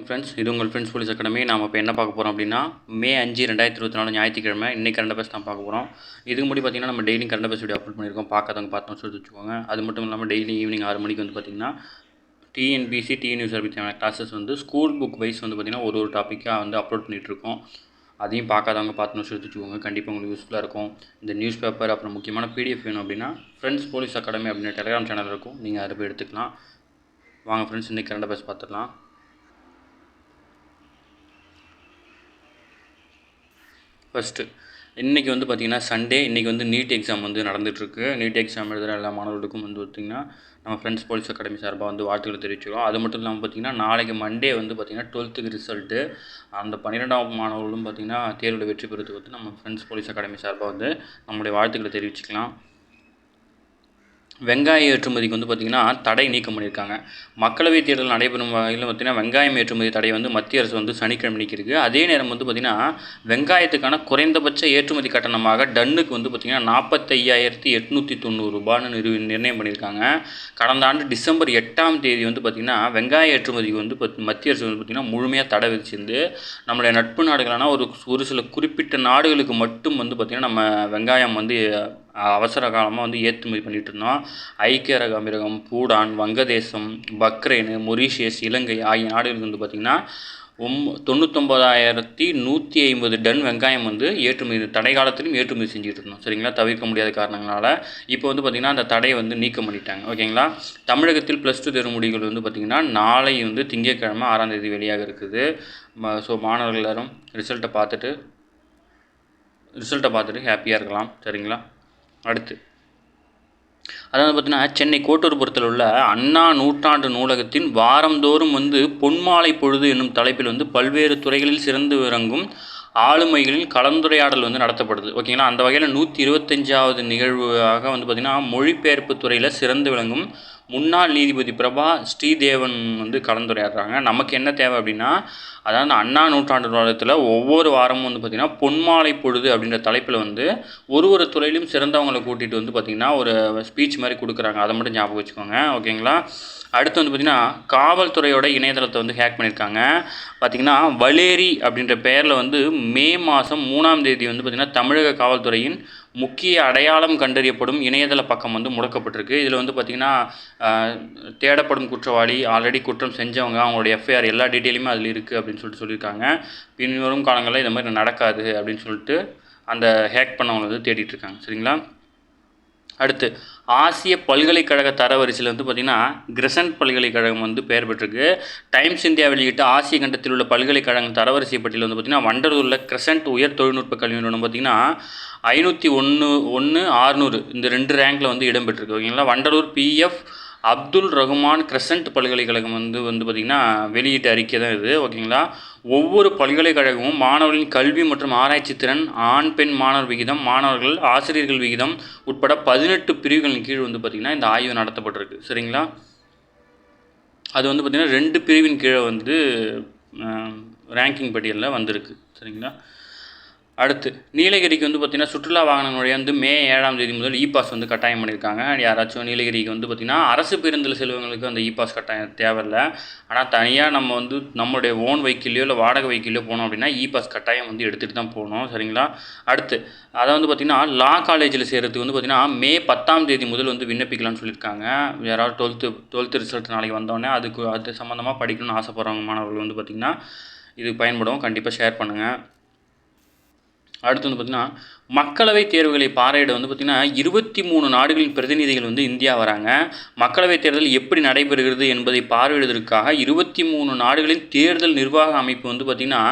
வணக்கம் ஃப்ரெண்ட்ஸ், இது உங்கள் ஃப்ரெண்ட்ஸ் போலீஸ் அகாடமி. நாம் இப்போ என்ன பார்க்க போகிறோம் அப்படின்னா, மே 5, 2024 ஞாயிற்றுக்கிழமை இன்றைக்கி கரண்ட் அஃபேர்ஸ் தான் பார்க்க போகிறோம். இதுக்கு முன்னாடி பார்த்திங்கன்னா நம்ம daily current affairs video upload பண்ணியிருக்கோம். பார்க்காதவங்க பார்த்து சொல்லி வச்சுக்கோங்க. அது மட்டும் இல்லாமல் டெய்லி ஈவினிங் 6 மணிக்கு வந்து பார்த்திங்கன்னா டிஎன்பிசி டிஎன்யூஎஸ்ஆர்பி தேவையான கிளாஸஸ் வந்து ஸ்கூல் புக் வைஸ் வந்து பார்த்திங்கன்னா ஒரு டாப்பிக்காக வந்து அப்லோட் பண்ணிகிட்ருக்கோம். அதையும் பார்க்காதவங்க பார்த்து சொல்லி வச்சுக்கோங்க. கண்டிப்பாக உங்களுக்கு யூஸ்ஃபுல்லாக இருக்கும். இந்த நியூஸ் பேப்பர் அப்புறம் முக்கியமான பிடிஎஃப் வேணும் அப்படின்னா ஃப்ரெண்ட்ஸ் போலீஸ் அகாடமி அப்படின்னு டெலிகிராம் சேனல் இருக்கும், நீங்கள் அதை போய் எடுத்துக்கலாம். வாங்க ஃப்ரெண்ட்ஸ், இன்றைக்கி கரண்ட் அஃபேர்ஸ் பார்த்துடலாம். ஃபஸ்ட்டு இன்றைக்கி வந்து பார்த்திங்கன்னா சண்டே. இன்றைக்கி வந்து நீட் எக்ஸாம் வந்து நடந்துகிட்ருக்கு. நீட் எக்ஸாம் எழுதுகிற எல்லா மாணவர்களுக்கும் வந்து பார்த்திங்கன்னா நம்ம ஃப்ரெண்ட்ஸ் போலீஸ் அகாடமி சார்பாக வந்து வாழ்த்துக்களை தெரிவிச்சிடும். அது மட்டும் இல்லாமல் பார்த்திங்கன்னா நாளைக்கு மண்டே வந்து பார்த்திங்கன்னா 12th ரிசல்ட்டு. அந்த 12ஆம் மாணவர்களும் பார்த்திங்கன்னா தேர்வில் வெற்றி பெறுறதுக்கு வந்து நம்ம ஃப்ரெண்ட்ஸ் போலீஸ் அகாடமி சார்பாக வந்து நம்மளுடைய வாழ்த்துக்களை தெரிவிச்சுக்கலாம். வெங்காய ஏற்றுமதிக்கு வந்து பார்த்திங்கன்னா தடை நீக்கம் பண்ணியிருக்காங்க. மக்களவைத் தேர்தல் நடைபெறும் வகையில் பார்த்திங்கன்னா வெங்காயம் ஏற்றுமதி தடை வந்து மத்திய அரசு வந்து சனிக்கிழமை நீக்கிருக்கு. அதே நேரம் வந்து பார்த்திங்கன்னா வெங்காயத்துக்கான குறைந்தபட்ச ஏற்றுமதி கட்டணமாக டன்னுக்கு வந்து பார்த்திங்கன்னா 45,890 ரூபான்னு நிர்ணயம் பண்ணியிருக்காங்க. கடந்த ஆண்டு டிசம்பர் 8ஆம் தேதி வந்து பார்த்திங்கன்னா வெங்காய ஏற்றுமதிக்கு வந்து மத்திய அரசு வந்து பார்த்திங்கன்னா முழுமையாக தடை விதிச்சிருந்து நம்மளுடைய நட்பு நாடுகளான ஒரு சில குறிப்பிட்ட நாடுகளுக்கு மட்டும் வந்து பார்த்திங்கன்னா நம்ம வெங்காயம் வந்து அவசர காலமாக வந்து ஏற்றுமதி பண்ணிகிட்டு இருந்தோம். ஐக்கிய அரபு அமீரகம், பூடான், வங்கதேசம், பக்ரைன், மொரீஷியஸ், இலங்கை ஆகிய நாடுகளுக்கு வந்து பார்த்திங்கன்னா 99,150 டன் வெங்காயம் வந்து ஏற்றுமதி தடை காலத்திலும் ஏற்றுமதி செஞ்சுட்டு இருந்தோம். சரிங்களா, தவிர்க்க முடியாத காரணங்களால் இப்போ வந்து பார்த்திங்கன்னா அந்த தடையை வந்து நீக்கம் பண்ணிட்டாங்க. ஓகேங்களா. தமிழகத்தில் +2 தேர்வு முடிவுகள் வந்து பார்த்திங்கன்னா நாளை வந்து திங்கட்கிழமை 6ஆம் தேதி வெளியாக இருக்குது. ஸோ மாணவர்கள் எல்லாரும் ரிசல்ட்டை பார்த்துட்டு ஹாப்பியாக இருக்கலாம். சரிங்களா. அடுத்து அதாவது பார்த்திங்கன்னா சென்னை கோட்டூர்புரத்தில் உள்ள அண்ணா நூற்றாண்டு நூலகத்தின் வாரந்தோறும் வந்து பொன்மாலை பொழுது என்னும் தலைப்பில் வந்து பல்வேறு துறைகளில் சிறந்து விளங்கும் ஆளுமைகளின் கலந்துரையாடல் வந்து நடத்தப்படுது. ஓகேங்களா. அந்த வகையில் 125வது நிகழ்வாக வந்து பார்த்திங்கன்னா மொழிபெயர்ப்பு துறையில் சிறந்து விளங்கும் முன்னாள் நீதிபதி பிரபா ஸ்ரீதேவன் வந்து கலந்துரையாடுறாங்க. நமக்கு என்ன தேவை அப்படின்னா, அதாவது அண்ணா நூற்றாண்டு நூலகத்தில் ஒவ்வொரு வாரமும் வந்து பார்த்திங்கன்னா பொன்மாலை பொழுது அப்படின்ற தலைப்பில் வந்து ஒரு துறையிலும் சிறந்தவங்களை கூட்டிகிட்டு வந்து பார்த்திங்கன்னா ஒரு ஸ்பீச் மாதிரி கொடுக்குறாங்க. அதை மட்டும் ஞாபகம் வச்சுக்கோங்க. ஓகேங்களா. அடுத்து வந்து பார்த்திங்கன்னா காவல்துறையோட இணையதளத்தை வந்து ஹேக் பண்ணியிருக்காங்க. பார்த்திங்கன்னா வலேரி அப்படின்ற பெயரில் வந்து மே மாதம் 3ஆம் தேதி வந்து பார்த்திங்கன்னா தமிழக காவல்துறையின் முக்கிய அடையாளம் கண்டறியப்படும் இணையதள பக்கம் வந்து முடக்கப்பட்டிருக்கு. இதில் வந்து பார்த்திங்கன்னா தேடப்படும் குற்றவாளி, ஆல்ரெடி குற்றம் செஞ்சவங்க, அவங்களுடைய எஃப்ஐஆர் எல்லா டீட்டெயிலுமே அதில் இருக்குது அப்படின்னு சொல்லியிருக்காங்க. பின்வரும் காலங்களில் இந்த மாதிரி நடக்காது அப்படின்னு சொல்லிட்டு அந்த ஹேக் பண்ணவங்க வந்து தேடிட்டுருக்காங்க. சரிங்களா. அடுத்து ஆசிய பல்கலைக்கழக தரவரிசையில் வந்து பார்த்திங்கன்னா கிரசன்ட் பல்கலைக்கழகம் வந்து பெயர் பெற்றிருக்கு. டைம்ஸ் இந்தியா வெளியிட்ட ஆசிய கண்டத்தில் உள்ள பல்கலைக்கழகம் தரவரிசை பட்டியலில் வந்து பார்த்திங்கன்னா வண்டலூரில் கிரசன்ட் உயர் தொழில்நுட்ப கல்வி நிறுவனம் பார்த்திங்கன்னா 501, இந்த 2 ரேங்கில் வந்து இடம்பெற்றிருக்கு. ஓகேங்களா. வண்டலூர் பிஎஃப் அப்துல் ரகுமான் கிரசன்ட் பல்கலைக்கழகம் வந்து பார்த்திங்கன்னா வெளியிட்ட அறிக்கை தான் இது. ஓகேங்களா. ஒவ்வொரு பல்கலைக்கழகமும் மாணவர்களின் கல்வி மற்றும் ஆராய்ச்சி திறன், ஆண் பெண் மாணவர் விகிதம், மாணவர்கள் ஆசிரியர்கள் விகிதம் உட்பட 18 பிரிவுகளின் கீழ் வந்து பார்த்திங்கன்னா இந்த ஆய்வு நடத்தப்பட்டிருக்கு. சரிங்களா. அது வந்து பார்த்திங்கன்னா 2 பிரிவின் கீழே வந்து ரேங்கிங் பட்டியலில் வந்திருக்கு. சரிங்களா. அடுத்து நீலகிரிக்கு வந்து பார்த்திங்கன்னா சுற்றுலா வாகன நுழைய வந்து மே 7ஆம் தேதி முதல் பாஸ் வந்து கட்டாயம் பண்ணியிருக்காங்க. யாராச்சும் நீலகிரிக்கு வந்து பார்த்திங்கன்னா அரசு பேருந்தில் செல்வங்களுக்கு அந்த பாஸ் கட்டாயம் தேவையில்லை. ஆனால் தனியாக நம்ம வந்து நம்மளுடைய ஓன் வெஹிக்கிள்லையோ இல்லை வாடகை வெஹிக்கிள்லையோ போனோம் அப்படின்னா பாஸ் கட்டாயம் வந்து எடுத்துகிட்டு தான் போகணும். சரிங்களா. அடுத்து அதை வந்து பார்த்திங்கன்னா லா காலேஜில் சேர்கிறதுக்கு வந்து பார்த்திங்கன்னா மே 10ஆம் தேதி முதல் வந்து விண்ணப்பிக்கலாம்னு சொல்லியிருக்காங்க. யாராவது 12th ரிசல்ட் நாளைக்கு வந்தோடனே அது சம்மந்தமாக படிக்கணும்னு ஆசைப்படுறவங்க மாணவர்கள் வந்து பார்த்திங்கன்னா இது பயன்படும். கண்டிப்பாக ஷேர் பண்ணுங்கள். அடுத்து வந்து பார்த்திங்கன்னா மக்களவைத் தேர்வுகளை பார்வையிட வந்து பார்த்திங்கன்னா 23 நாடுகளின் பிரதிநிதிகள் வந்து இந்தியா வராங்க. மக்களவைத் தேர்தல் எப்படி நடைபெறுகிறது என்பதை பார்வையிடுவதற்காக 23 நாடுகளின் தேர்தல் நிர்வாக அமைப்பு வந்து பார்த்திங்கன்னா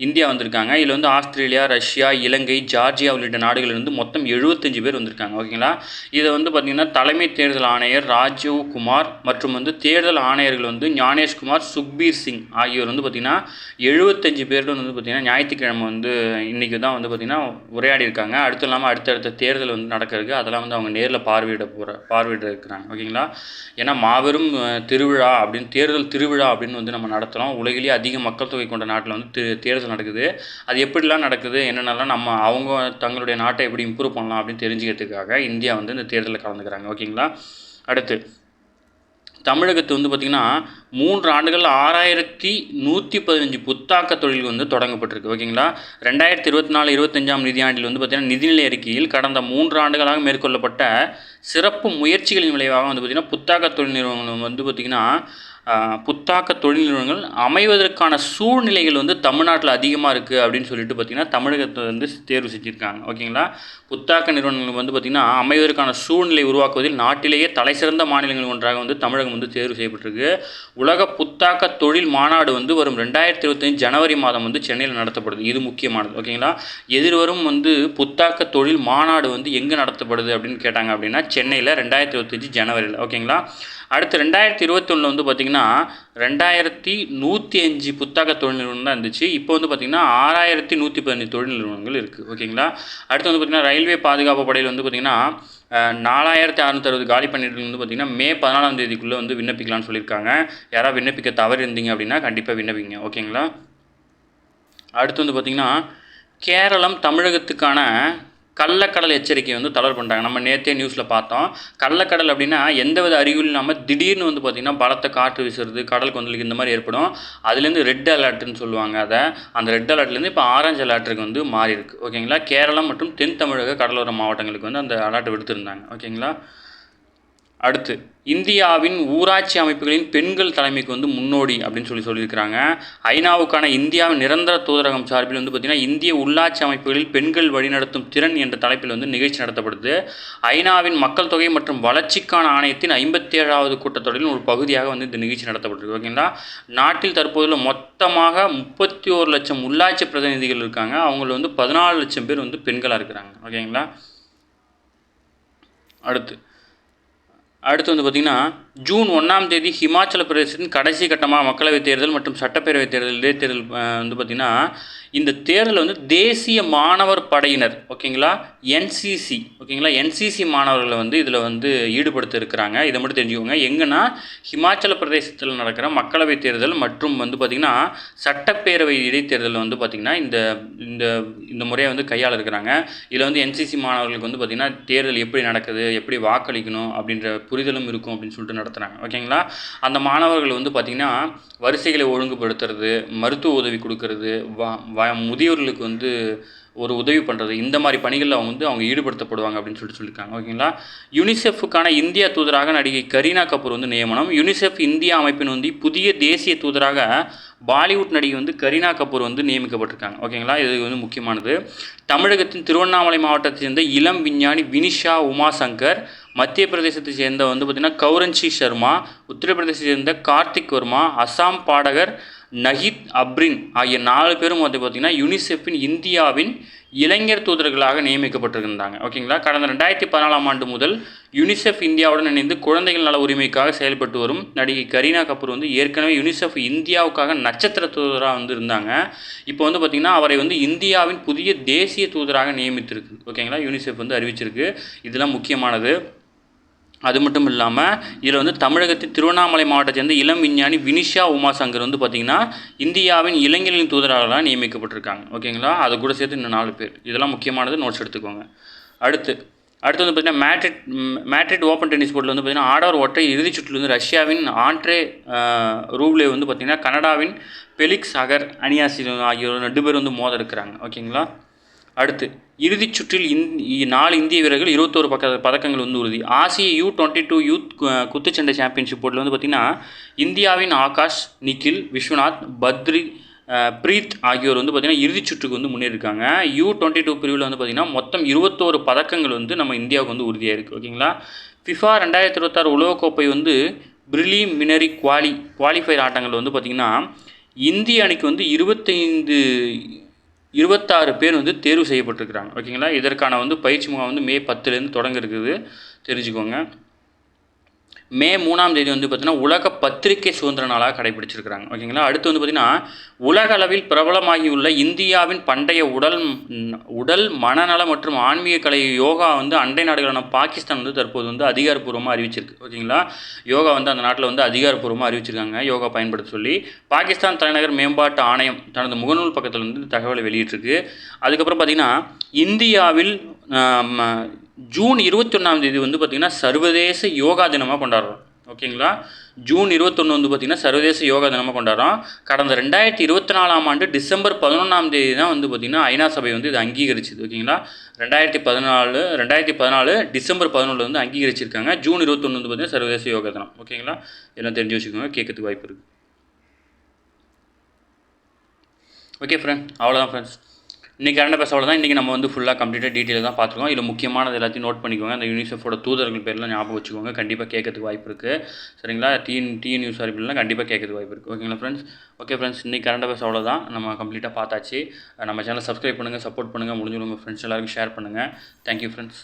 இந்தியா வந்திருக்காங்க. இதில் வந்து ஆஸ்திரேலியா, ரஷ்யா, இலங்கை, ஜார்ஜியா உள்ளிட்ட நாடுகளிலிருந்து மொத்தம் 75 பேர் வந்திருக்காங்க. ஓகேங்களா. இதை வந்து பார்த்திங்கன்னா தலைமை தேர்தல் ஆணையர் ராஜீவ் குமார் மற்றும் வந்து தேர்தல் ஆணையர்கள் வந்து ஞானேஷ்குமார், சுக்பீர் சிங் ஆகியோர் வந்து பார்த்திங்கன்னா 75 பேர் வந்து பார்த்திங்கன்னா ஞாயிற்றுக்கிழமை வந்து இன்றைக்கி தான் வந்து பார்த்திங்கன்னா உரையாடி இருக்காங்க. அடுத்து இல்லாமல் அடுத்தடுத்த தேர்தல் வந்து நடக்கிறதுக்கு அதெல்லாம் வந்து அவங்க நேரில் பார்வையிட இருக்கிறாங்க. ஓகேங்களா. ஏன்னா மாபெரும் திருவிழா அப்படின்னு தேர்தல் திருவிழா அப்படின்னு வந்து நம்ம நடத்துகிறோம். உலகிலேயே அதிக மக்கள் தொகை கொண்ட நாட்டில் வந்து தேர்தல் நடக்குது. அது எப்படிலாம் நடக்குது, என்னென்னலாம் நம்ம அவங்க தங்களுடைய நாட்டை எப்படி இம்ப்ரூவ் பண்ணலாம் அப்படின்னு தெரிஞ்சுக்கிறதுக்காக இந்தியா வந்து இந்த தேர்தலில் கலந்துக்கிறாங்க. ஓகேங்களா. அடுத்து தமிழகத்து வந்து பார்த்திங்கன்னா 3 ஆண்டுகள் 6115 புத்தாக்க தொழில் வந்து தொடங்கப்பட்டிருக்கு. ஓகேங்களா. 2024-25 நிதியாண்டில் வந்து பார்த்திங்கன்னா நிதிநிலை அறிக்கையில் கடந்த 3 ஆண்டுகளாக மேற்கொள்ளப்பட்ட சிறப்பு முயற்சிகளின் விளைவாக வந்து பார்த்திங்கன்னா புத்தாக்க தொழில் நிறுவனங்கள் வந்து பார்த்திங்கன்னா புத்தாக்க தொழில் நிறுவனங்கள் அமைவதற்கான சூழ்நிலைகள் வந்து தமிழ்நாட்டில் அதிகமாக இருக்குது அப்படின்னு சொல்லிட்டு பார்த்திங்கன்னா தமிழகத்தை வந்து தேர்வு செஞ்சுருக்காங்க. ஓகேங்களா. புத்தாக்க நிறுவனங்கள் வந்து பார்த்திங்கன்னா அமைவதற்கான சூழ்நிலை உருவாக்குவதில் நாட்டிலேயே தலைசிறந்த மாநிலங்கள் ஒன்றாக வந்து தமிழகம் வந்து தேர்வு செய்யப்பட்டிருக்கு. உலக புத்தாக்க தொழில் மாநாடு வந்து வரும் 2025 ஜனவரி மாதம் வந்து சென்னையில் நடத்தப்படுது. இது முக்கியமானது. ஓகேங்களா. எதிர்வரும் வந்து புத்தாக்க தொழில் மாநாடு வந்து எங்கே நடத்தப்படுது அப்படின்னு கேட்டாங்க அப்படின்னா சென்னையில் 2025 ஜனவரியில். ஓகேங்களா. அடுத்து 2021 வந்து பார்த்திங்கன்னா 2105 புத்தாக்க தொழில் நிறுவனம் தான் இருந்துச்சு. இப்போ வந்து பார்த்திங்கன்னா 6115 தொழில் நிறுவனங்கள் இருக்குது. ஓகேங்களா. அடுத்து வந்து பார்த்திங்கன்னா ரயில்வே பாதுகாப்பு படையில் வந்து பார்த்திங்கன்னா 4660 காலி பணியிடங்கள் வந்து பார்த்திங்கன்னா மே 14ஆம் தேதிக்குள்ளே வந்து விண்ணப்பிக்கலாம்னு சொல்லியிருக்காங்க. யாராவது விண்ணப்பிக்க தவறு இருந்தீங்க அப்படின்னா கண்டிப்பாக விண்ணப்பிங்க. ஓகேங்களா. அடுத்து வந்து பார்த்திங்கன்னா கேரளம் தமிழகத்துக்கான கள்ளக்கடல் எச்சரிக்கை வந்து தளர்வு பண்ணுறாங்க. நம்ம நேற்றே நியூஸில் பார்த்தோம். கள்ளக்கடல் அப்படின்னா எந்தவித அறிகுறியும் இல்லாமல் திடீர்னு வந்து பார்த்திங்கன்னா பலத்த காற்று வீசுறது, கடல் கொந்தளிப்பு இந்த மாதிரி ஏற்படும். அதுலேருந்து ரெட் அலர்ட்னு சொல்லுவாங்க. அந்த ரெட் அலர்ட்லேருந்து இப்போ ஆரஞ்சு அலர்ட்டுக்கு வந்து மாறி இருக்குது. ஓகேங்களா. கேரளம் மற்றும் தென் தமிழக கடலோர மாவட்டங்களுக்கு வந்து அந்த அலர்ட் விடுத்திருந்தாங்க. ஓகேங்களா. அடுத்து இந்தியாவின் ஊராட்சி அமைப்புகளின் பெண்கள் தலைமைக்கு வந்து முன்னோடி அப்படின்னு சொல்லியிருக்கிறாங்க. ஐநாவுக்கான இந்தியாவின் நிரந்தர தூதரகம் சார்பில் வந்து பார்த்திங்கன்னா இந்திய உள்ளாட்சி அமைப்புகளில் பெண்கள் வழிநடத்தும் திறன் என்ற தலைப்பில் வந்து நிகழ்ச்சி நடத்தப்படுது. ஐநாவின் மக்கள் தொகை மற்றும் வளர்ச்சிக்கான ஆணையத்தின் 57வது கூட்டத்தொடரின் ஒரு பகுதியாக வந்து இந்த நிகழ்ச்சி நடத்தப்பட்டிருக்கு. ஓகேங்களா. நாட்டில் தற்போதுள்ள மொத்தமாக 31 லட்சம் உள்ளாட்சி பிரதிநிதிகள் இருக்காங்க. அவங்கள வந்து 14 லட்சம் பேர் வந்து பெண்களாக இருக்கிறாங்க. ஓகேங்களா. அடுத்து வந்து பார்த்திங்கன்னா ஜூன் 1ஆம் தேதி ஹிமாச்சல பிரதேசத்தின் கடைசி கட்டமாக மக்களவைத் தேர்தல் மற்றும் சட்டப்பேரவைத் தேர்தல் இடைத்தேர்தல் வந்து பார்த்திங்கன்னா இந்த தேர்தலில் வந்து தேசிய மாணவர் படையினர் ஓகேங்களா என்சிசி ஓகேங்களா என்சிசி மாணவர்களை வந்து இதில் வந்து ஈடுபடுத்த இருக்கிறாங்க. இதை மட்டும் தெரிஞ்சுக்கோங்க. எங்கன்னா ஹிமாச்சல பிரதேசத்தில் நடக்கிற மக்களவைத் தேர்தல் மற்றும் வந்து பார்த்திங்கன்னா சட்டப்பேரவை இடைத்தேர்தல் வந்து பார்த்திங்கன்னா இந்த இந்த இந்த முறையை வந்து கையாள இருக்கிறாங்க. இதில் வந்து என்சிசி மாணவர்களுக்கு வந்து பார்த்திங்கன்னா தேர்தல் எப்படி நடக்குது, எப்படி வாக்களிக்கணும் அப்படின்ற புரிதலும் இருக்கும் அப்படின்னு சொல்லிட்டு நடத்துகிறாங்க. ஓகேங்களா. அந்த மாணவர்கள் வந்து பார்த்திங்கன்னா வரிசைகளை ஒழுங்குபடுத்துறது, மருத்துவ உதவி கொடுக்கறது, முதியோர்களுக்கு வந்து ஒரு உதவி பண்ணுறது, இந்த மாதிரி பணிகளில் அவங்க ஈடுபடுத்தப்படுவாங்க அப்படின்னு சொல்லியிருக்காங்க. ஓகேங்களா. யூனிசெஃபுக்கான இந்தியா தூதராக நடிகை கரீனா கபூர் வந்து நியமனம். யூனிசெஃப் இந்தியா அமைப்பின் வந்து புதிய தேசிய தூதராக பாலிவுட் நடிகை வந்து கரீனா கபூர் வந்து நியமிக்கப்பட்டிருக்காங்க. ஓகேங்களா. இது வந்து முக்கியமானது. தமிழகத்தின் திருவண்ணாமலை மாவட்டத்தை சேர்ந்த இளம் விஞ்ஞானி வினிஷா உமாசங்கர், மத்திய பிரதேசத்தை சேர்ந்த வந்து பார்த்திங்கன்னா கௌரன்ஷி சர்மா, உத்தரப்பிரதேசத்தை சேர்ந்த கார்த்திக் வர்மா, அசாம் பாடகர் நஹித் அப்ரின் ஆகிய 4 பேரும் வந்து பார்த்திங்கன்னா யூனிசெஃபின் இந்தியாவின் இளைஞர் தூதர்களாக நியமிக்கப்பட்டிருந்தாங்க. ஓகேங்களா. கடந்த 2014ஆம் ஆண்டு முதல் யூனிசெஃப் இந்தியாவுடன் இணைந்து குழந்தைகள் நல உரிமைக்காக செயல்பட்டு வரும் நடிகை கரீனா கபூர் வந்து ஏற்கனவே யூனிசெஃப் இந்தியாவுக்காக நட்சத்திர தூதராக வந்து இருந்தாங்க. இப்போ வந்து பார்த்திங்கன்னா அவரை வந்து இந்தியாவின் புதிய தேசிய தூதராக நியமித்திருக்கு. ஓகேங்களா. யூனிசெஃப் வந்து அறிவிச்சிருக்கு. இதெல்லாம் முக்கியமானது. அது மட்டும் இல்லாமல் இதில் வந்து தமிழகத்தின் திருவண்ணாமலை மாவட்டத்தை சேர்ந்த இளம் விஞ்ஞானி வினிஷா உமாசங்கர் வந்து பார்த்திங்கன்னா இந்தியாவின் இளைஞர்களின் தூதராக நியமிக்கப்பட்டிருக்காங்க. ஓகேங்களா. அது கூட சேர்த்து இன்னும் 4 பேர். இதெல்லாம் முக்கியமானது, நோட்ஸ் எடுத்துக்கோங்க. அடுத்து வந்து பார்த்திங்கன்னா மேட்ரிட் ஓப்பன் டென்னிஸ் போர்ட்டில் வந்து பார்த்திங்கன்னா ஆடவர் ஒற்றை இறுதிச் சுற்றில் வந்து ரஷ்யாவின் ஆண்ட்ரே ரூவ்லே வந்து பார்த்திங்கன்னா கனடாவின் பெலிக்ஸ் அகர் அனியாசி ஆகியோர் 2 பேர் வந்து மோத இருக்கிறாங்க. ஓகேங்களா. அடுத்து இறுதிச் சுற்றில் 4 இந்திய வீரர்கள் 21 பதக்கங்கள் வந்து உறுதி. ஆசிய U22 யூத் குத்துச்சண்டை சாம்பியன்ஷிப் போட்டியில் வந்து பார்த்திங்கன்னா இந்தியாவின் ஆகாஷ், நிக்கில், விஸ்வநாத், பத்ரி, பிரீத் ஆகியோர் வந்து பார்த்திங்கன்னா இறுதிச் சுற்றுக்கு வந்து முன்னேறிருக்காங்க. U22 பிரிவில் வந்து பார்த்திங்கன்னா மொத்தம் 21 பதக்கங்கள் வந்து நம்ம இந்தியாவுக்கு வந்து உறுதியாக இருக்குது. ஓகேங்களா. ஃபிஃபா 2026 உலகக்கோப்பை வந்து ப்ரிலிமினரி குவாலிஃபயர் ஆட்டங்கள் வந்து பார்த்திங்கன்னா இந்திய அணிக்கு வந்து 26 பேர் வந்து தேர்வு செய்யப்பட்டிருக்கிறாங்க. ஓகேங்களா. இதற்கான வந்து பயிற்சி முகாம் வந்து மே 10லேருந்து தொடங்க இருக்குது, தெரிஞ்சுக்கோங்க. மே 3ஆம் தேதி வந்து பார்த்திங்கன்னா உலக பத்திரிகை சுதந்திர நாளாக கடைபிடிச்சிருக்கிறாங்க. ஓகேங்களா. அடுத்து வந்து பார்த்திங்கன்னா உலக அளவில் பிரபலமாகியுள்ள இந்தியாவின் பண்டைய உடல் மனநல மற்றும் ஆன்மீக கலை யோகா வந்து அண்டை நாடுகளான பாகிஸ்தான் வந்து தற்போது வந்து அதிகாரப்பூர்வமாக அறிவிச்சிருக்கு. ஓகேங்களா. யோகா வந்து அந்த நாட்டில் வந்து அதிகாரப்பூர்வமாக அறிவிச்சிருக்காங்க யோகா பயன்படுத்த சொல்லி. பாகிஸ்தான் தலைநகர் மேம்பாட்டு ஆணையம் தனது முகநூல் பக்கத்தில் வந்து தகவலை வெளியிட்டிருக்கு. அதுக்கப்புறம் பார்த்திங்கன்னா இந்தியாவில் ஜூன் 21ஆம் தேதி வந்து பார்த்திங்கன்னா சர்வதேச யோகா தினமாக கொண்டாடுறோம். ஓகேங்களா. ஜூன் 21 வந்து பார்த்திங்கன்னா சர்வதேச யோகா தினமாக கொண்டாடுறோம். கடந்த 2024ஆம் ஆண்டு டிசம்பர் 11ஆம் தேதி தான் வந்து பார்த்திங்கன்னா ஐநா சபை வந்து இது அங்கீகரிச்சுது. ஓகேங்களா. 2014 டிசம்பர் 11 வந்து அங்கீகரிச்சிருக்காங்க. ஜூன் 21 வந்து பார்த்திங்கன்னா சர்வதேச யோகா தினம். ஓகேங்களா. எல்லாம் தெரிஞ்சு வச்சுக்கோங்க, கேட்கறதுக்கு வாய்ப்பு இருக்குது. ஓகே ஃப்ரெண்ட், அவ்வளோதான் ஃப்ரெண்ட்ஸ். இன்றைக்கி கரண்ட் அஃபேர்ஸ் அவ்வளோதான். இன்றைக்கி நம்ம வந்து ஃபுல்லாக கம்ப்ளீட்டாக டீட்டெயில் தான் பார்த்துருக்கோம். இதில் முக்கியமானது எல்லாத்தையும் நோட் பண்ணிக்கோங்க. அந்த யூனிசெஃபோட தூதர்கள் பேர்லாம் ஞாபகம் வச்சுக்கோங்க. கண்டிப்பாக கேட்கறதுக்கு வாய்ப்பு இருக்குது. சரிங்களா. நியூஸ் அறிவியல்லாம் கண்டிப்பாக கேட்கறதுக்கு வாய்ப்பு இருக்குது. ஓகேங்களா ஃப்ரெண்ட்ஸ். ஓகே ஃப்ரெண்ட்ஸ், இன்றைக்கி கரண்ட் அஃபேர்ஸ் அவ்வளோதான். நம்ம கம்ப்ளீட்டாக பார்த்தாச்சு. நம்ம சேனலை சப்ஸ்கிரைப் பண்ணுங்கள், சப்போர்ட் பண்ணுங்கள், முடிஞ்சவங்க உங்கள் ஃப்ரெண்ட்ஸ் எல்லாருக்கும் ஷேர் பண்ணுங்கள். Thank you friends.